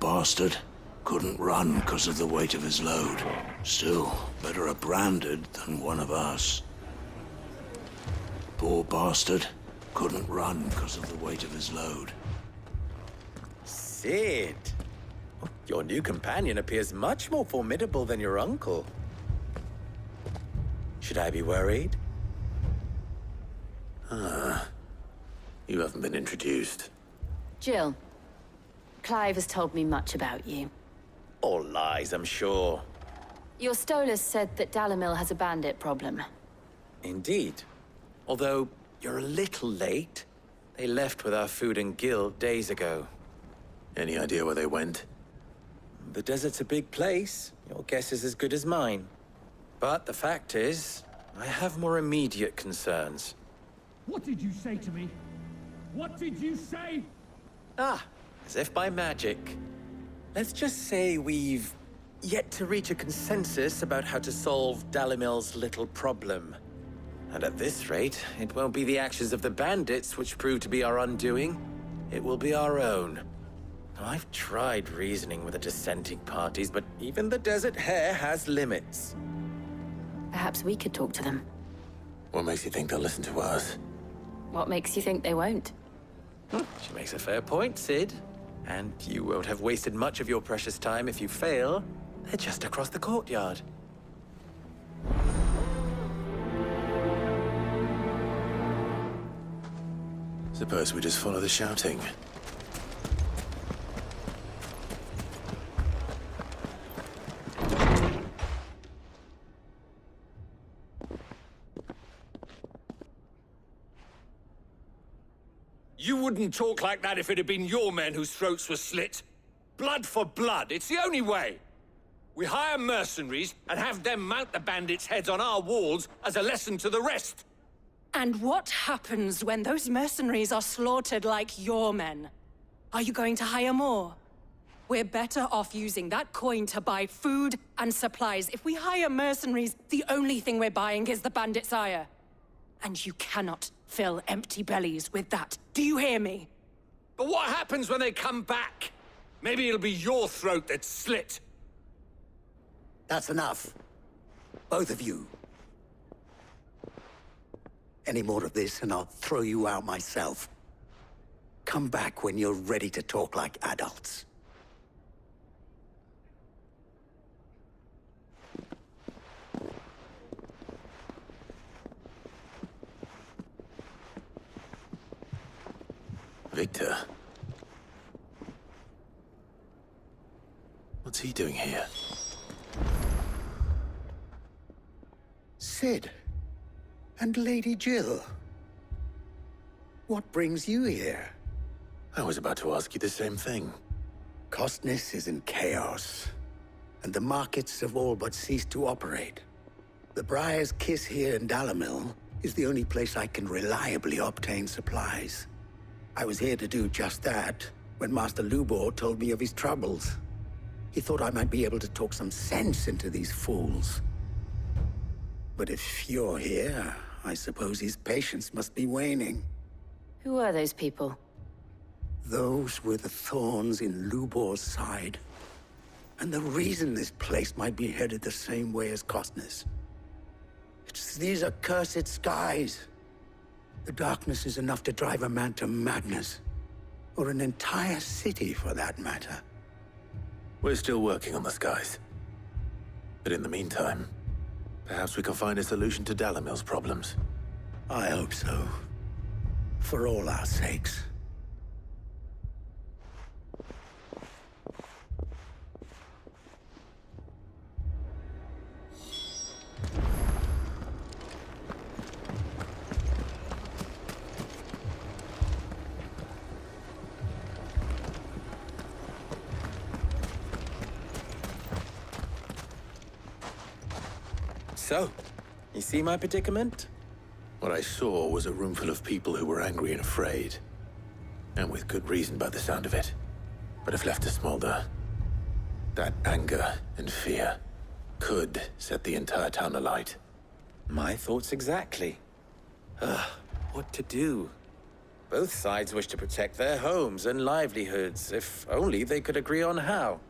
bastard. Couldn't run because of the weight of his load. Still, better a branded than one of us. Poor bastard. Couldn't run because of the weight of his load. Sid! Your new companion appears much more formidable than your uncle. Should I be worried? You haven't been introduced. Jill, Clive has told me much about you. All lies, I'm sure. Your Stolas said that Dalamil has a bandit problem. Indeed. Although, you're a little late. They left with our food and guild days ago. Any idea where they went? The desert's a big place. Your guess is as good as mine. But the fact is, I have more immediate concerns. What did you say to me? What did you say? As if by magic. Let's just say we've yet to reach a consensus about how to solve Dalimil's little problem. And at this rate, it won't be the actions of the bandits which prove to be our undoing. It will be our own. I've tried reasoning with the dissenting parties, but even the Desert Hare has limits. Perhaps we could talk to them. What makes you think they'll listen to us? What makes you think they won't? She makes a fair point, Sid. And you won't have wasted much of your precious time if you fail. They're just across the courtyard. Suppose we just follow the shouting. You wouldn't talk like that if it had been your men whose throats were slit. Blood for blood, it's the only way. We hire mercenaries and have them mount the bandits' heads on our walls as a lesson to the rest. And what happens when those mercenaries are slaughtered like your men? Are you going to hire more? We're better off using that coin to buy food and supplies. If we hire mercenaries, the only thing we're buying is the bandits' ire. And you cannot fill empty bellies with that. Do you hear me? But what happens when they come back? Maybe it'll be your throat that's slit. That's enough. Both of you. Any more of this and I'll throw you out myself. Come back when you're ready to talk like adults. Victor. What's he doing here? Sid. And Lady Jill. What brings you here? I was about to ask you the same thing. Costness is in chaos, and the markets have all but ceased to operate. The Briar's Kiss here in Dalamil is the only place I can reliably obtain supplies. I was here to do just that when Master Lubor told me of his troubles. He thought I might be able to talk some sense into these fools. But if you're here, I suppose his patience must be waning. Who are those people? Those were the thorns in Lubor's side. And the reason this place might be headed the same way as Costness. It's these accursed skies. The darkness is enough to drive a man to madness. Or an entire city, for that matter. We're still working on the skies. But in the meantime, perhaps we can find a solution to Dalamil's problems. I hope so. For all our sakes. So, you see my predicament? What I saw was a room full of people who were angry and afraid. And with good reason by the sound of it. But if left to smolder, that anger and fear could set the entire town alight. My thoughts exactly. What to do? Both sides wish to protect their homes and livelihoods, if only they could agree on how.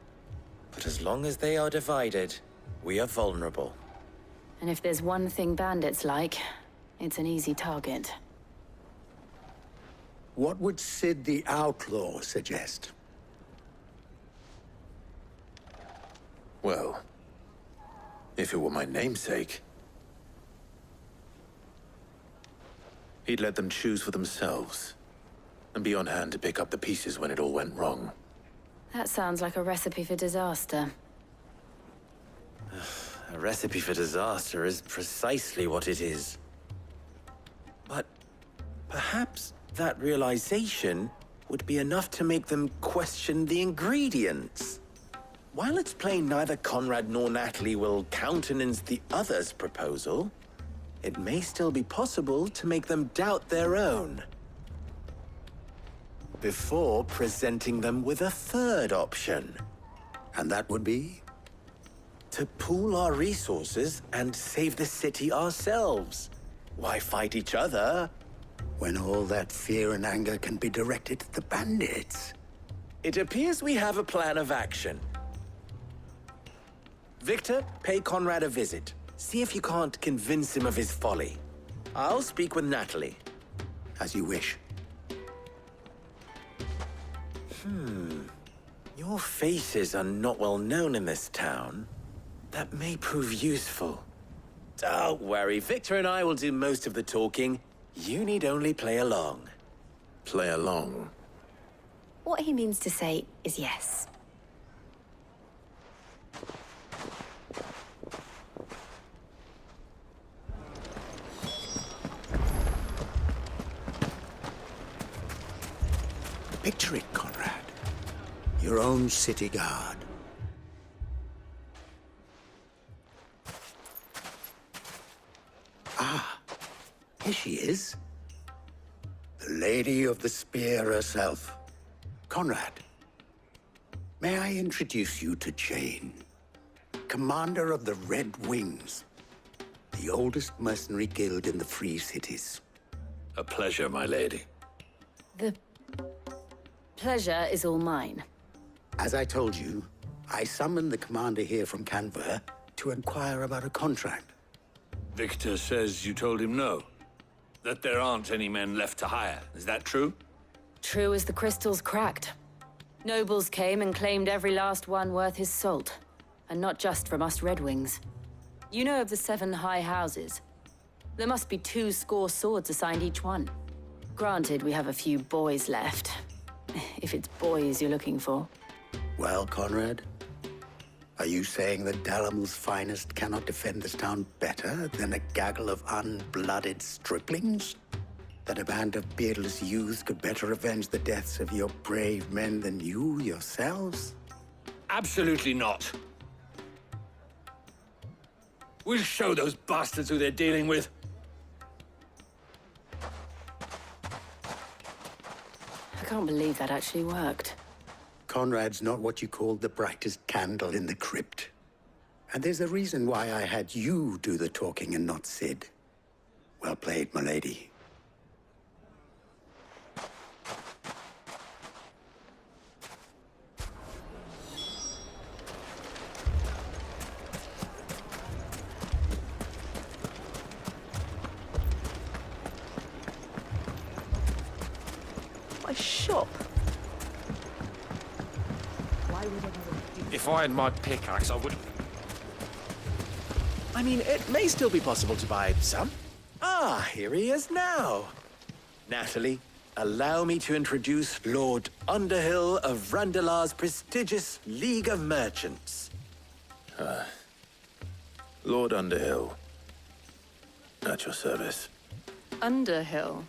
But as long as they are divided, we are vulnerable. And if there's one thing bandits like, it's an easy target. What would Sid the Outlaw suggest? Well, if it were my namesake, he'd let them choose for themselves, and be on hand to pick up the pieces when it all went wrong. That sounds like a recipe for disaster. A recipe for disaster is precisely what it is. But perhaps that realization would be enough to make them question the ingredients. While it's plain neither Conrad nor Natalie will countenance the other's proposal, it may still be possible to make them doubt their own before presenting them with a third option. And that would be? To pool our resources and save the city ourselves. Why fight each other? When all that fear and anger can be directed at the bandits. It appears we have a plan of action. Victor, pay Conrad a visit. See if you can't convince him of his folly. I'll speak with Natalie. As you wish. Your faces are not well known in this town. That may prove useful. Don't worry, Victor and I will do most of the talking. You need only play along. Play along. What he means to say is yes. Picture it, Conrad. Your own city guard. Ah, here she is. The Lady of the Spear herself. Conrad, may I introduce you to Jane, commander of the Red Wings, the oldest mercenary guild in the Free Cities. A pleasure, my lady. The pleasure is all mine. As I told you, I summoned the commander here from Canver to inquire about a contract. Victor says you told him no. That there aren't any men left to hire. Is that true? True as the crystals cracked. Nobles came and claimed every last one worth his salt. And not just from us Red Wings. You know of the 7 high houses. There must be 2 swords assigned each one. Granted, we have a few boys left. If it's boys you're looking for. Well, Conrad, are you saying that Dalamil's finest cannot defend this town better than a gaggle of unblooded striplings? That a band of beardless youths could better avenge the deaths of your brave men than you yourselves? Absolutely not. We'll show those bastards who they're dealing with. I can't believe that actually worked. Conrad's not what you called the brightest candle in the crypt. And there's a reason why I had you do the talking and not Sid. Well played, my lady. My shop. If I had my pickaxe, I would... I mean, it may still be possible to buy some. Ah, here he is now. Natalie, allow me to introduce Lord Underhill of Randalar's prestigious League of Merchants. Lord Underhill. At your service. Underhill.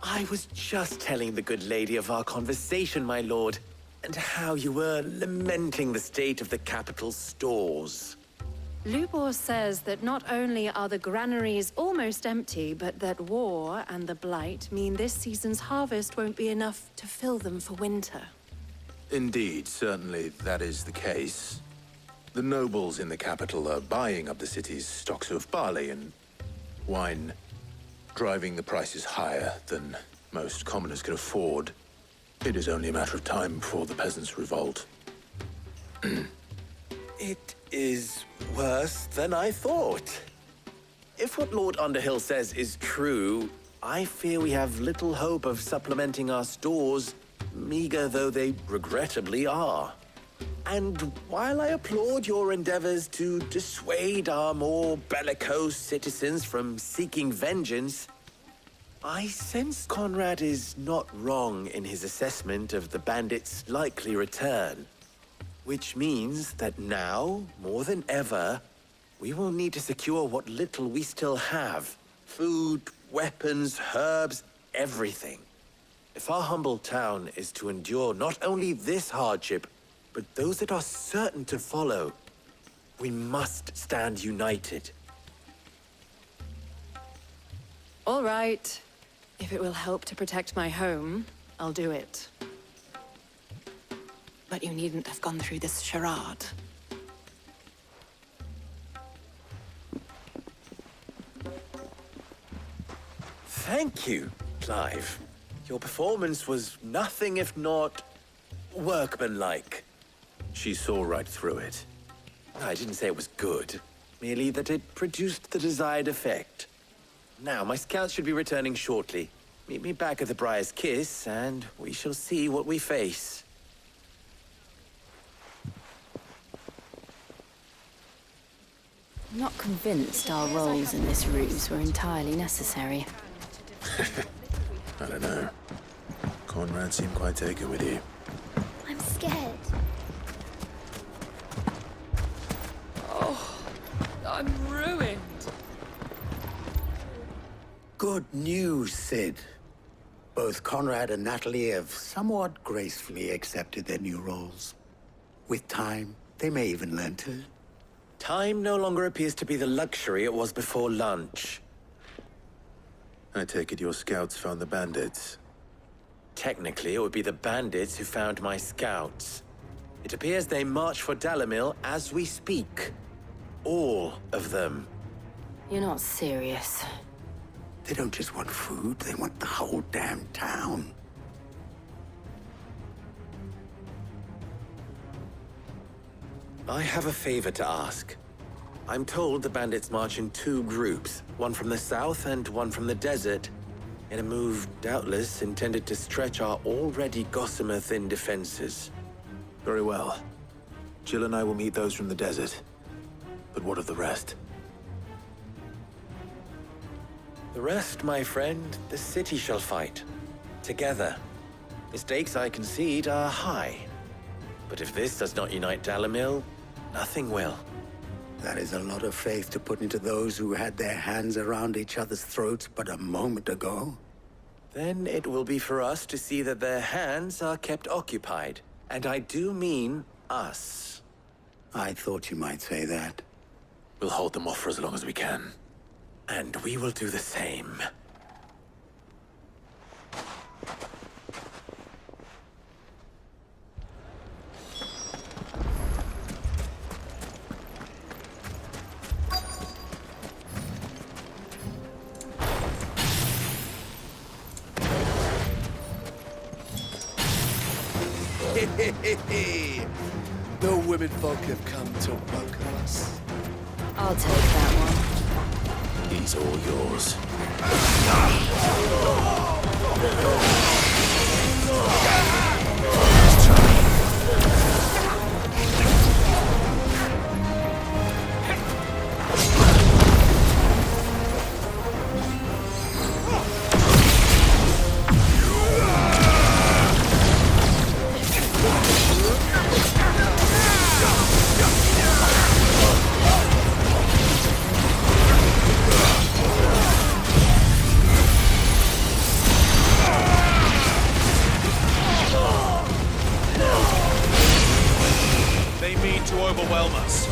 I was just telling the good lady of our conversation, my lord, and how you were lamenting the state of the capital's stores. Lubor says that not only are the granaries almost empty, but that war and the Blight mean this season's harvest won't be enough to fill them for winter. Indeed, certainly that is the case. The nobles in the capital are buying up the city's stocks of barley and wine, driving the prices higher than most commoners can afford, it is only a matter of time before the peasants revolt. It is worse than I thought. If what Lord Underhill says is true, I fear we have little hope of supplementing our stores, meager though they regrettably are. And while I applaud your endeavors to dissuade our more bellicose citizens from seeking vengeance, I sense Conrad is not wrong in his assessment of the bandits' likely return. Which means that now, more than ever, we will need to secure what little we still have. Food, weapons, herbs, everything. If our humble town is to endure not only this hardship, but those that are certain to follow, we must stand united. All right. If it will help to protect my home, I'll do it. But you needn't have gone through this charade. Thank you, Clive. Your performance was nothing if not workmanlike. She saw right through it. I didn't say it was good, merely that it produced the desired effect. Now, my scouts should be returning shortly. Meet me back at the Briar's Kiss, and we shall see what we face. I'm not convinced our roles in this ruse were entirely necessary. I don't know. Conrad seemed quite taken with you. I'm scared. Oh, I'm ruined. Good news, Sid. Both Conrad and Natalie have somewhat gracefully accepted their new roles. With time, they may even learn to. Time no longer appears to be the luxury it was before lunch. I take it your scouts found the bandits. Technically, it would be the bandits who found my scouts. It appears they march for Dalimil as we speak. All of them. You're not serious. They don't just want food, they want the whole damn town. I have a favor to ask. I'm told the bandits march in two groups, one from the south and one from the desert, in a move doubtless intended to stretch our already gossamer-thin defenses. Very well. Jill and I will meet those from the desert. But what of the rest? The rest, my friend, the city shall fight. Together. The stakes, I concede, are high. But if this does not unite Dalimil, nothing will. That is a lot of faith to put into those who had their hands around each other's throats but a moment ago. Then it will be for us to see that their hands are kept occupied. And I do mean us. I thought you might say that. We'll hold them off for as long as we can. And we will do the same. The women folk have come to welcome us. I'll take that one. He's all yours. They mean to overwhelm us.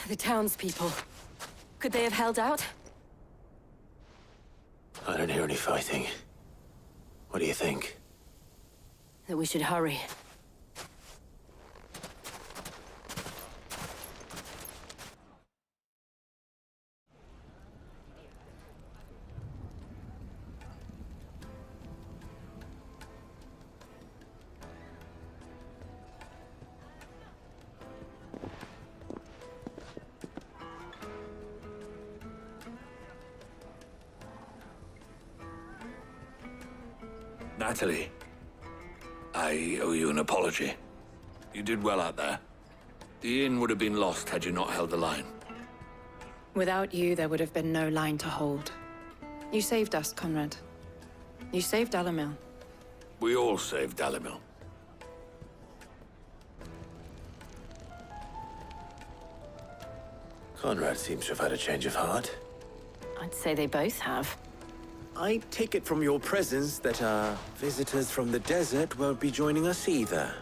The townspeople. Could they have held out? I don't hear any fighting. What do you think? That we should hurry. Natalie, I owe you an apology. You did well out there. The inn would have been lost had you not held the line. Without you, there would have been no line to hold. You saved us, Conrad. You saved Dalimil. We all saved Dalimil. Conrad seems to have had a change of heart. I'd say they both have. I take it from your presence that our visitors from the desert won't be joining us either.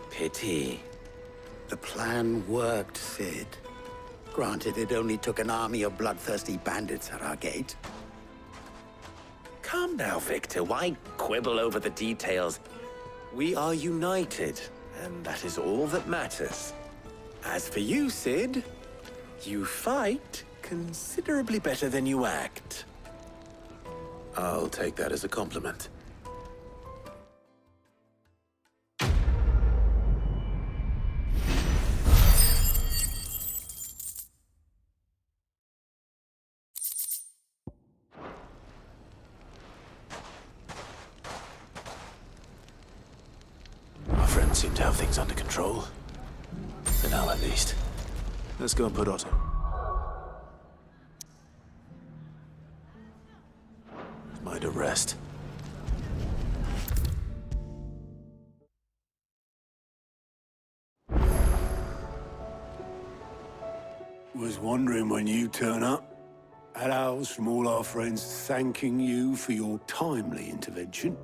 Pity. The plan worked, Sid. Granted, it only took an army of bloodthirsty bandits at our gate. Calm now, Victor. Why quibble over the details? We are united, and that is all that matters. As for you, Sid, you fight considerably better than you act. I'll take that as a compliment. Our friends seem to have things under control. For now, at least. Let's go and put Otto. Mind a rest. Was wondering when you turn up. Had owls from all our friends thanking you for your timely intervention.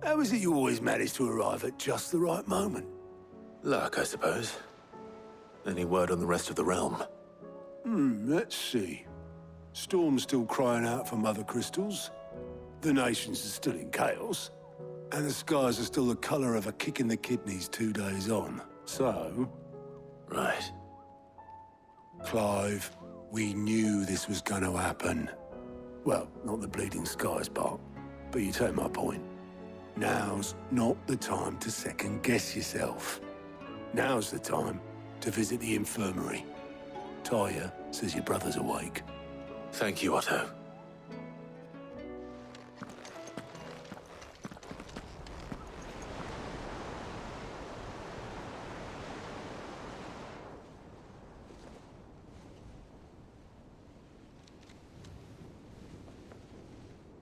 How is it you always manage to arrive at just the right moment? Luck, I suppose. Any word on the rest of the realm? Let's see. Storm's still crying out for Mother Crystals. The nations are still in chaos. And the skies are still the color of a kick in the kidneys 2 days on. So... Right. Clive, we knew this was going to happen. Well, not the bleeding skies part, but you take my point. Now's not the time to second-guess yourself. Now's the time to visit the infirmary. Talia says your brother's awake. Thank you, Otto.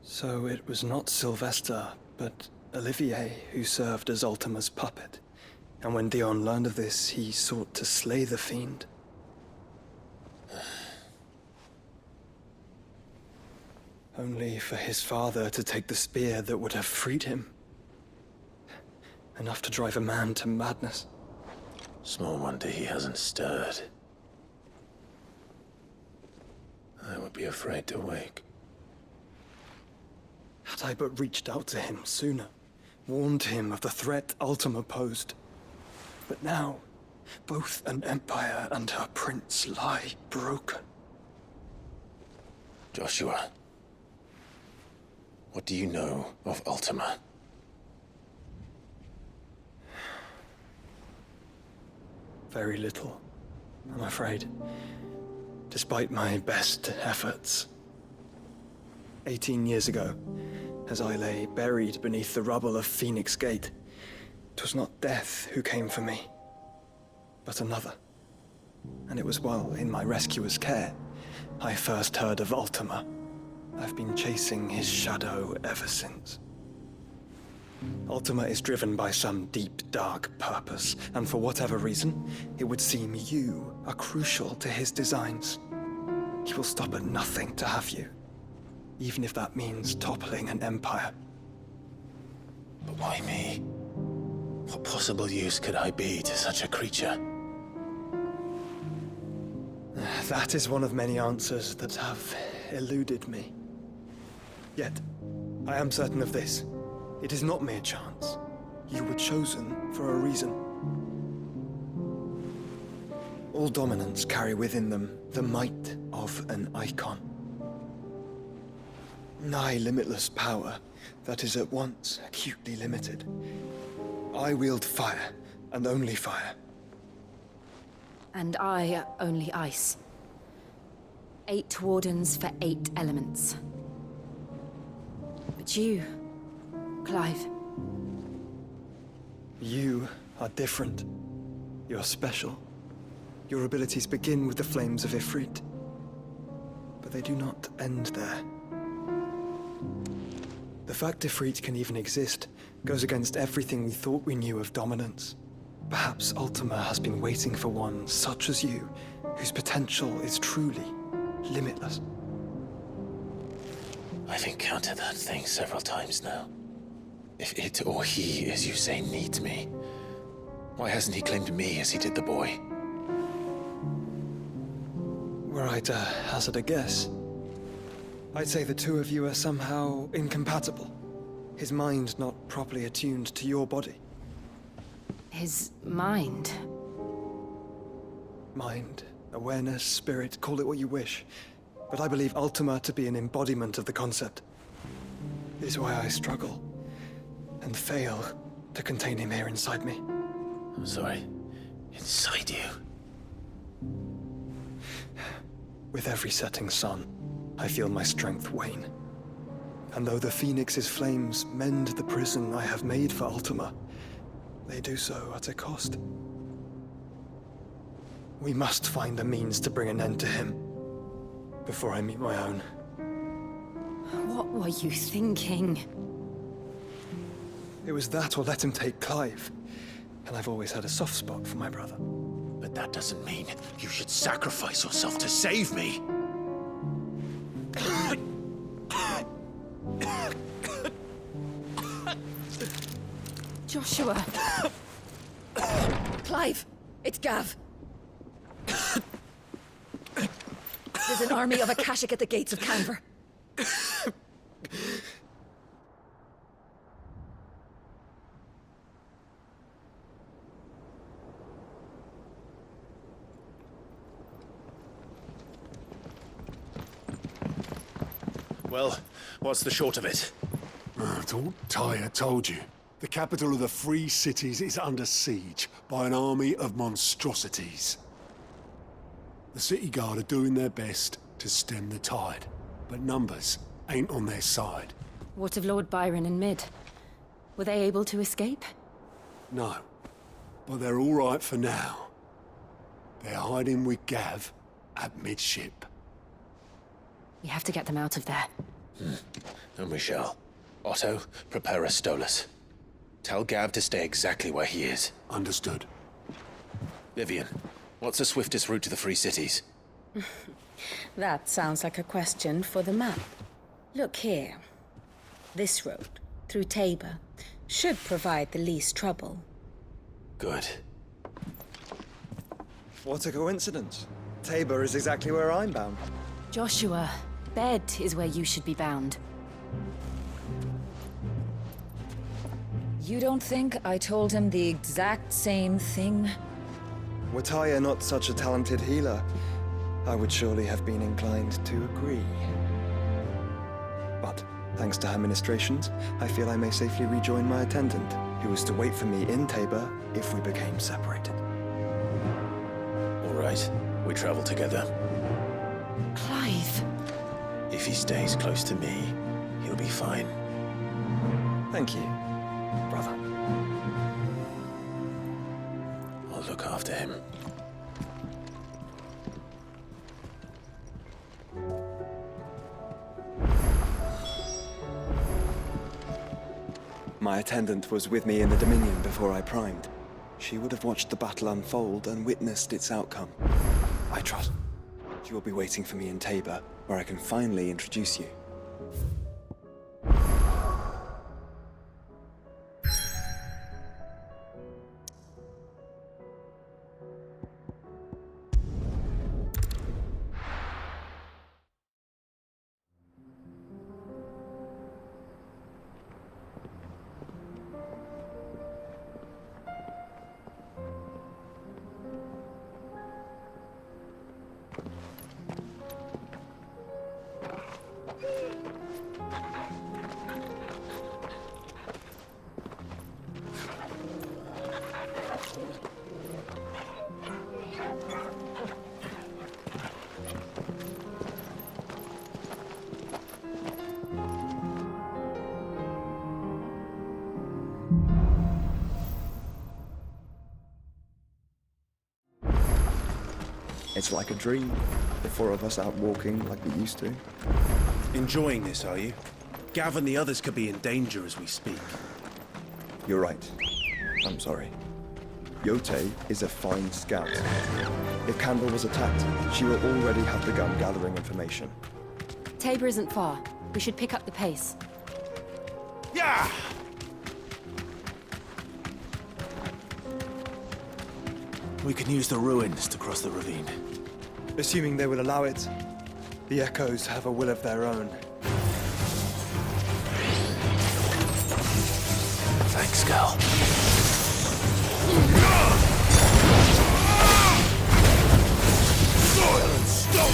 So it was not Sylvester, but Olivier who served as Ultima's puppet. And when Dion learned of this, he sought to slay the fiend. Only for his father to take the spear that would have freed him. Enough to drive a man to madness. Small wonder he hasn't stirred. I would be afraid to wake. Had I but reached out to him sooner, warned him of the threat Ultima posed. But now, both an empire and her prince lie broken. Joshua, what do you know of Ultima? Very little, I'm afraid. Despite my best efforts. 18 years ago, as I lay buried beneath the rubble of Phoenix Gate, 'twas not death who came for me, but another. And it was while in my rescuer's care, I first heard of Ultima. I've been chasing his shadow ever since. Ultima is driven by some deep, dark purpose, and for whatever reason, it would seem you are crucial to his designs. He will stop at nothing to have you, even if that means toppling an empire. But why me? What possible use could I be to such a creature? That is one of many answers that have eluded me. Yet, I am certain of this. It is not mere chance. You were chosen for a reason. All dominants carry within them the might of an icon. Nigh limitless power that is at once acutely limited. I wield fire, and only fire. And I only ice. 8 wardens for 8 elements. But you, Clive. You are different. You're special. Your abilities begin with the flames of Ifrit. But they do not end there. The fact Ifrit can even exist goes against everything we thought we knew of dominance. Perhaps Ultima has been waiting for one such as you, whose potential is truly limitless. I've encountered that thing several times now. If it or he, as you say, needs me, why hasn't he claimed me as he did the boy? Were I to hazard a guess, I'd say the two of you are somehow incompatible. His mind not properly attuned to your body. His mind? Mind, awareness, spirit, call it what you wish. But I believe Ultima to be an embodiment of the concept. It is why I struggle and fail to contain him here inside me. I'm sorry. Inside you? With every setting sun, I feel my strength wane. And though the Phoenix's flames mend the prison I have made for Ultima, they do so at a cost. We must find a means to bring an end to him before I meet my own. What were you thinking? It was that or let him take Clive. And I've always had a soft spot for my brother. But that doesn't mean you should sacrifice yourself to save me. Joshua! Clive! It's Gav! There's an army of Akashic at the gates of Canver. Well, what's the short of it? It's all Tyre told you. The capital of the Free Cities is under siege by an army of monstrosities. The City Guard are doing their best to stem the tide, but numbers ain't on their side. What of Lord Byron and Mid? Were they able to escape? No, but they're all right for now. They're hiding with Gav at midship. We have to get them out of there. And we shall. Otto, prepare a Stolas. Tell Gav to stay exactly where he is. Understood. Vivian, what's the swiftest route to the Free Cities? That sounds like a question for the map. Look here. This road, through Tabor, should provide the least trouble. Good. What a coincidence. Tabor is exactly where I'm bound. Joshua, bed is where you should be bound. You don't think I told him the exact same thing? Were Tyre not such a talented healer, I would surely have been inclined to agree. But, thanks to her ministrations, I feel I may safely rejoin my attendant, who was to wait for me in Tabor if we became separated. All right, we travel together. Clive! If he stays close to me, he'll be fine. Thank you, brother. I'll look after him. My attendant was with me in the Dominion before I primed. She would have watched the battle unfold and witnessed its outcome. I trust she will be waiting for me in Tabor, where I can finally introduce you. It's like a dream. The four of us out walking like we used to. Enjoying this, are you? Gav and the others could be in danger as we speak. You're right. I'm sorry. Yote is a fine scout. If Campbell was attacked, she will already have begun gathering information. Tabor isn't far. We should pick up the pace. Yeah! We can use the ruins to cross the ravine. Assuming they will allow it, the Echoes have a will of their own. Thanks, girl. Soil and stone!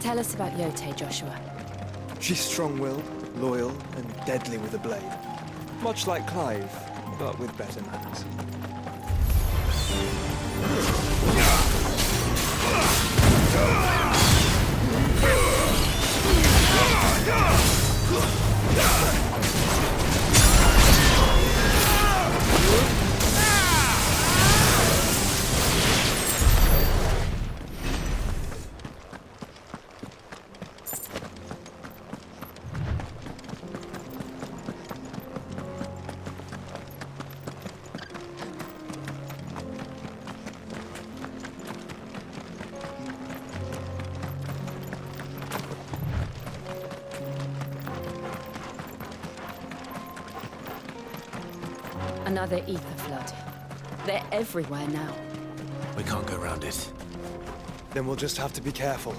Tell us about Yote, Joshua. She's strong-willed, loyal, and deadly with a blade. Much like Clive, but with better manners. Another ether flood. They're everywhere now. We can't go around it. Then we'll just have to be careful.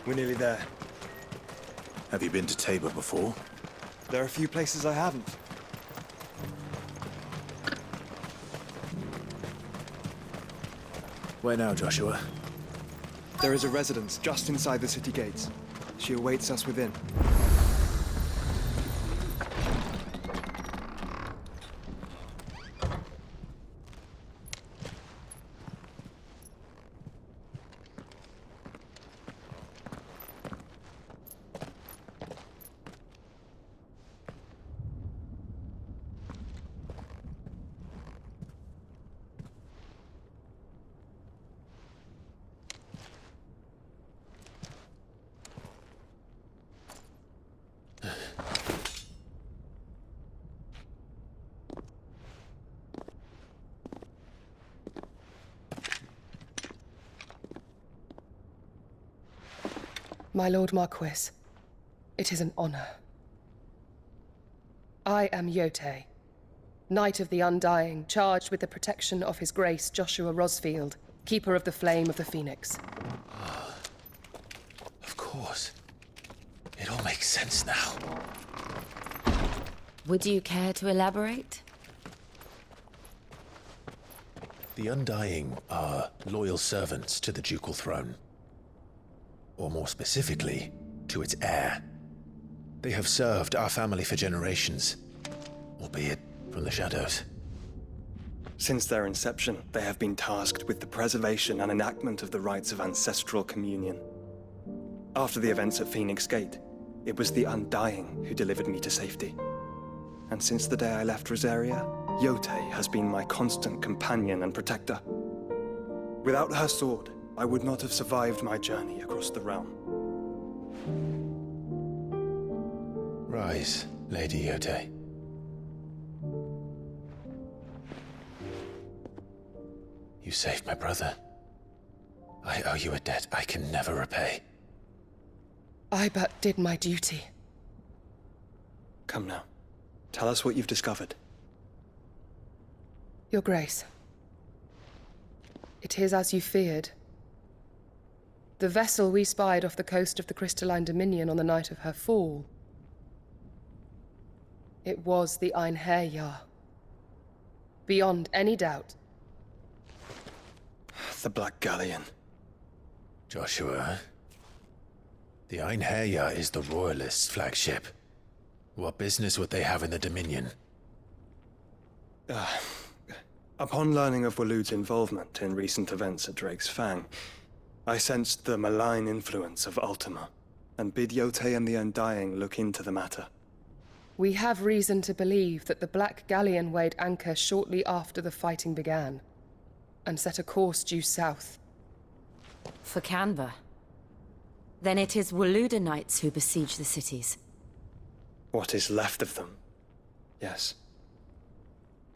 We're nearly there. Have you been to Tabor before? There are a few places I haven't. Where now, Joshua? There is a residence just inside the city gates. She awaits us within. My Lord Marquis, it is an honor. I am Yote, Knight of the Undying, charged with the protection of His Grace Joshua Rosfield, Keeper of the Flame of the Phoenix. Of course. It all makes sense now. Would you care to elaborate? The Undying are loyal servants to the ducal throne. Or more specifically, to its heir. They have served our family for generations, albeit from the shadows. Since their inception, they have been tasked with the preservation and enactment of the rites of ancestral communion. After the events at Phoenix Gate, it was the Undying who delivered me to safety. And since the day I left Rosaria, Yotei has been my constant companion and protector. Without her sword, I would not have survived my journey across the realm. Rise, Lady Yotei. You saved my brother. I owe you a debt I can never repay. I but did my duty. Come now. Tell us what you've discovered. Your Grace. It is as you feared. The vessel we spied off the coast of the Crystalline Dominion on the night of her fall. It was the Einherjar. Beyond any doubt. The Black Galleon. Joshua, the Einherjar is the Royalists' flagship. What business would they have in the Dominion? Upon learning of Waloed's involvement in recent events at Drake's Fang, I sensed the malign influence of Ultima, and bid Yotei and the Undying look into the matter. We have reason to believe that the Black Galleon weighed anchor shortly after the fighting began, and set a course due south. For Canva. Then it is Waloed knights who besiege the cities. What is left of them? Yes.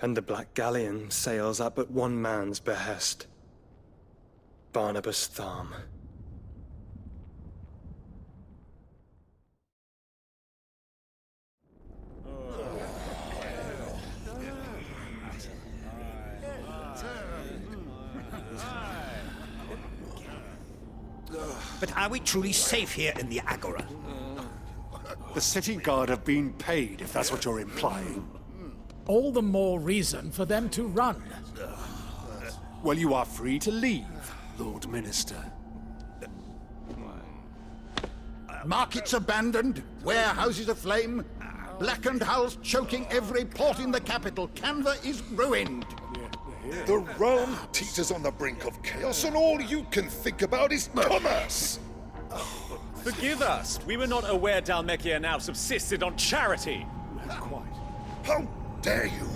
And the Black Galleon sails at but one man's behest. Barnabas Tharm. But are we truly safe here in the Agora? The city guard have been paid, if that's what you're implying. All the more reason for them to run. Well, you are free to leave, Lord Minister. Markets abandoned, warehouses aflame, blackened hulls choking every port in the capital. Canva is ruined. The realm teeters on the brink of chaos, and all you can think about is commerce! Forgive us. We were not aware Dhalmekia now subsisted on charity. Quite. How dare you!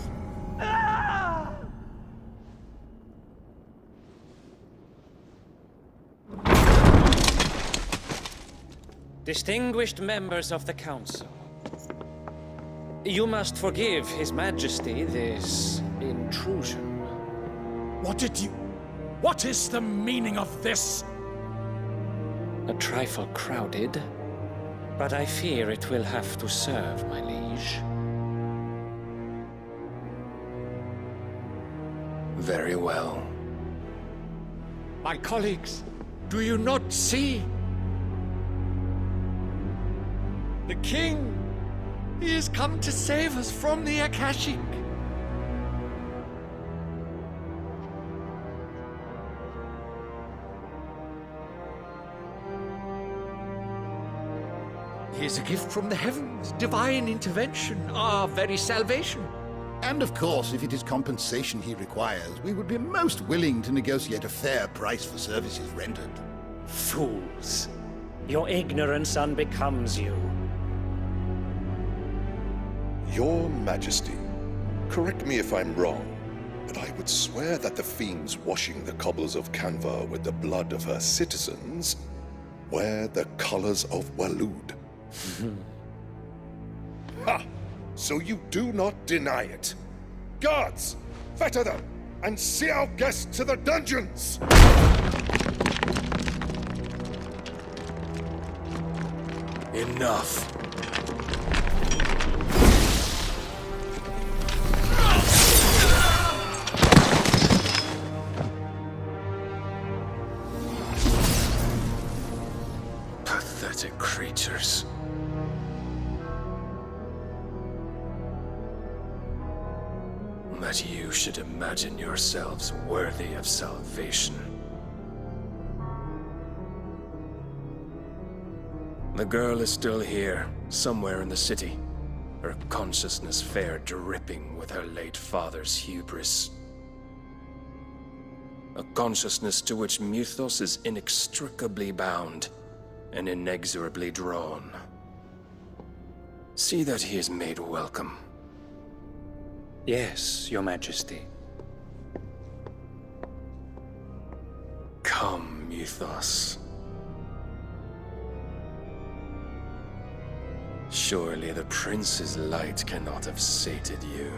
Distinguished members of the Council, you must forgive His Majesty this intrusion. What is the meaning of this? A trifle crowded, but I fear it will have to serve, my liege. Very well. My colleagues, do you not see? The king! He has come to save us from the Akashic! He is a gift from the heavens, divine intervention, our very salvation. And of course, if it is compensation he requires, we would be most willing to negotiate a fair price for services rendered. Fools! Your ignorance unbecomes you. Your Majesty, correct me if I'm wrong, but I would swear that the fiends washing the cobbles of Canva with the blood of her citizens wear the colors of Waloed. Ha! So you do not deny it. Guards, fetter them, and see our guests to the dungeons! Enough. pathetic creatures. That you should imagine yourselves worthy of salvation. The girl is still here, somewhere in the city. Her consciousness fair dripping with her late father's hubris. A consciousness to which Mythos is inextricably bound and inexorably drawn. See that he is made welcome. Yes, Your Majesty. Come, Mythos. Surely the prince's light cannot have sated you.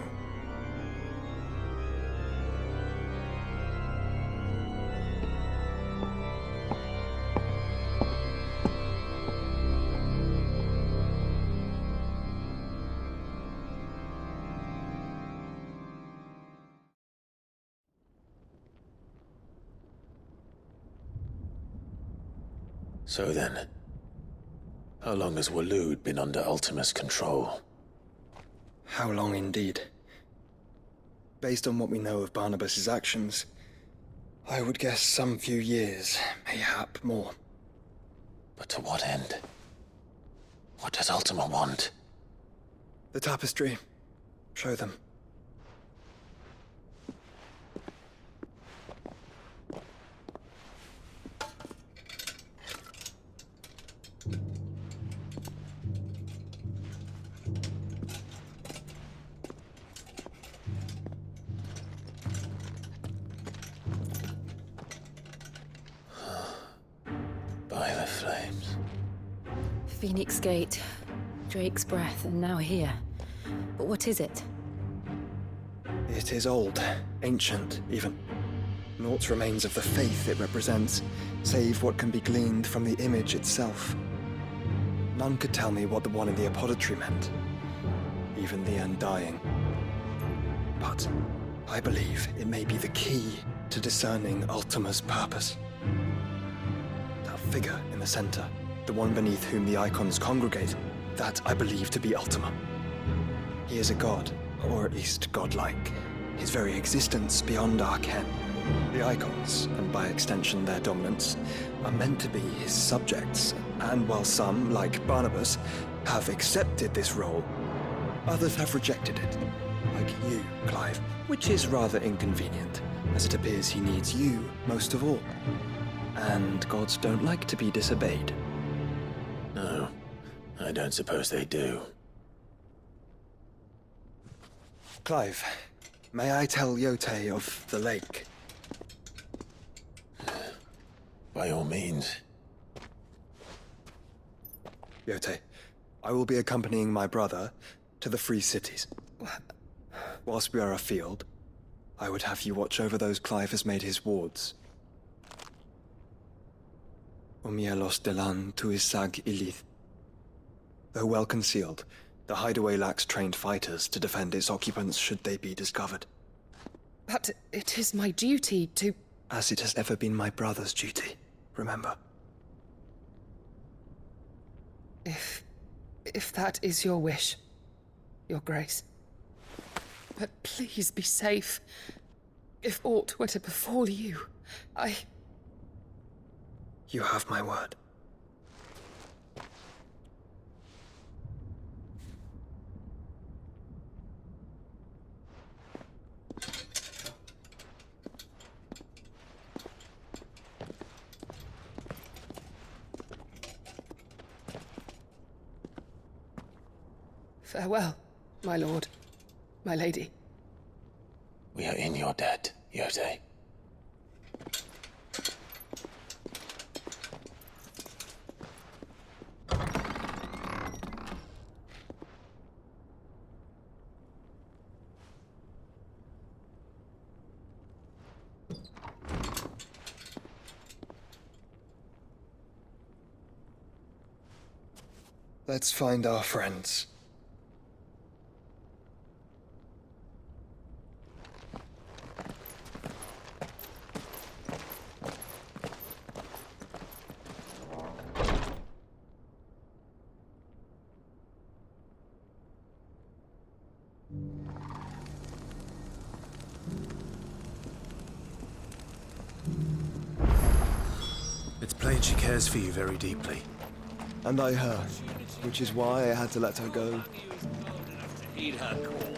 So then, how long has Waloed been under Ultima's control? How long indeed? Based on what we know of Barnabas's actions, I would guess some few years, mayhap more. But to what end? What does Ultima want? The tapestry. Show them. By the flames. Phoenix Gate, Drake's Breath, and now here. But what is it? It is old, ancient, even. Naught remains of the faith it represents, save what can be gleaned from the image itself. None could tell me what the one in the apothecary meant, even the Undying. But I believe it may be the key to discerning Ultima's purpose. That figure in the center, the one beneath whom the icons congregate, that I believe to be Ultima. He is a god, or at least godlike. His very existence beyond our ken. The icons, and by extension their dominance, are meant to be his subjects, and while some, like Barnabas, have accepted this role, others have rejected it. Like you, Clive, which is rather inconvenient, as it appears he needs you most of all. And gods don't like to be disobeyed. No, I don't suppose they do. Clive, may I tell Yote of the lake? By all means. Yote, I will be accompanying my brother to the Free Cities. Whilst we are afield, I would have you watch over those Clive has made his wards. Omielos delan tuisag ilith. Though well concealed, the hideaway lacks trained fighters to defend its occupants should they be discovered. But it is my duty to... As it has ever been my brother's duty, remember. If that is your wish, Your Grace. But please be safe. If aught were to befall you, You have my word. Farewell, my lord, my lady. We are in your debt, Yote. Let's find our friends. It's plain she cares for you very deeply. And I her, which is why I had to let her go. Heed her call.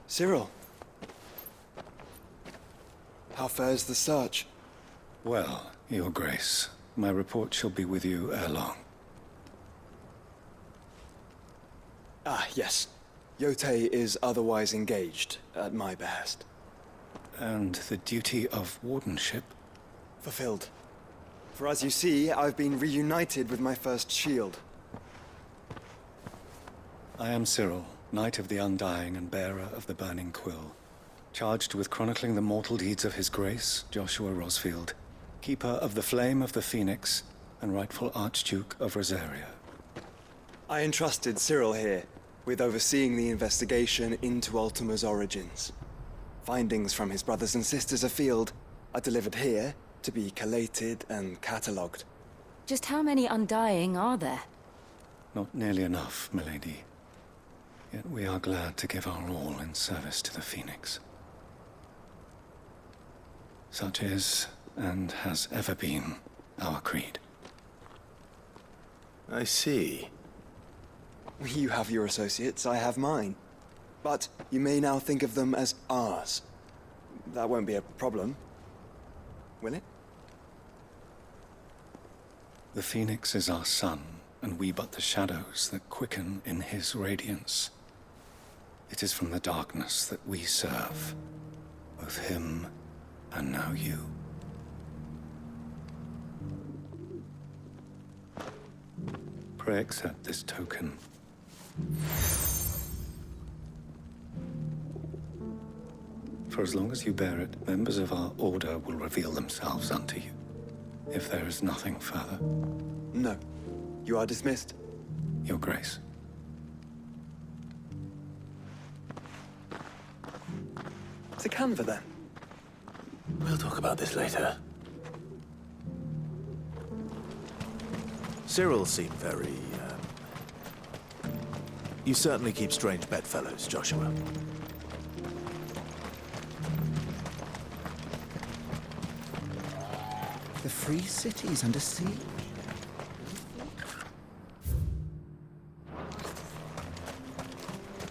Cyril. How fares the search? Well, Your Grace, my report shall be with you ere long. Ah, yes. Yotei is otherwise engaged, at my behest. And the duty of wardenship? Fulfilled. For as you see, I've been reunited with my first shield. I am Cyril, Knight of the Undying and bearer of the Burning Quill, charged with chronicling the mortal deeds of His Grace, Joshua Rosfield, Keeper of the Flame of the Phoenix, and rightful Archduke of Rosaria. I entrusted Cyril here with overseeing the investigation into Ultima's origins. Findings from his brothers and sisters afield are delivered here to be collated and catalogued. Just how many Undying are there? Not nearly enough, milady. Yet we are glad to give our all in service to the Phoenix. Such is, and has ever been, our creed. I see. You have your associates, I have mine. But you may now think of them as ours. That won't be a problem, will it? The Phoenix is our sun, and we but the shadows that quicken in his radiance. It is from the darkness that we serve, both him and now you. Pray accept this token. For as long as you bear it, members of our order will reveal themselves unto you, if there is nothing further. No. You are dismissed. Your Grace. To Canva, then. We'll talk about this later. Cyril seemed very, You certainly keep strange bedfellows, Joshua. The Free City is under siege.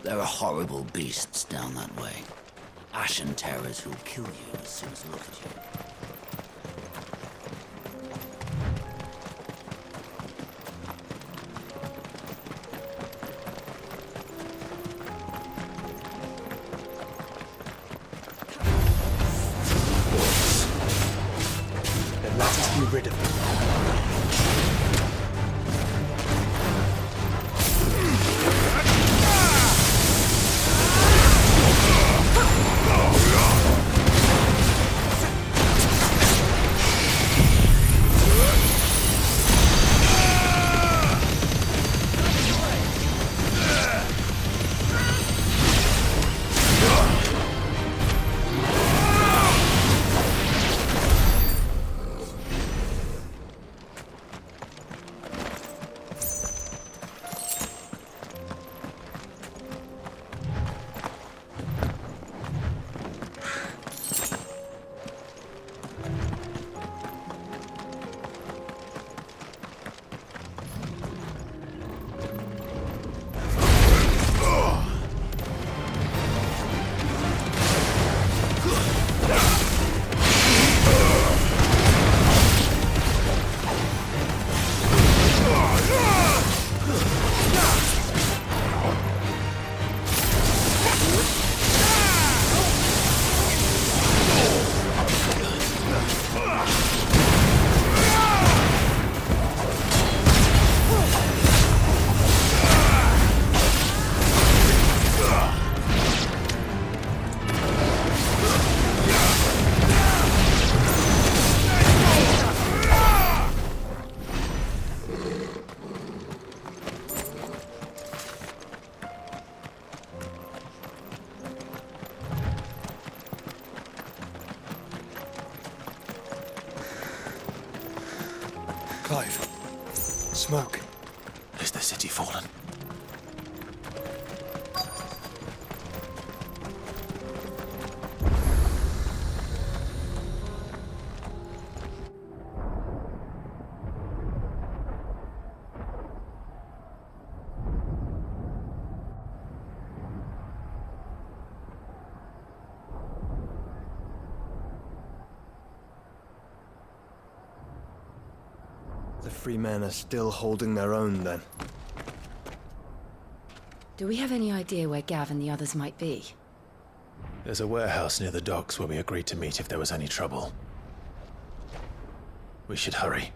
There are horrible beasts down that way. Ashen terrors who'll kill you as soon as they look at you. Then let us be rid of them. Clive. Smoke. Is the city fallen? The free men are still holding their own, then. Do we have any idea where Gav and the others might be? There's a warehouse near the docks where we agreed to meet if there was any trouble. We should hurry.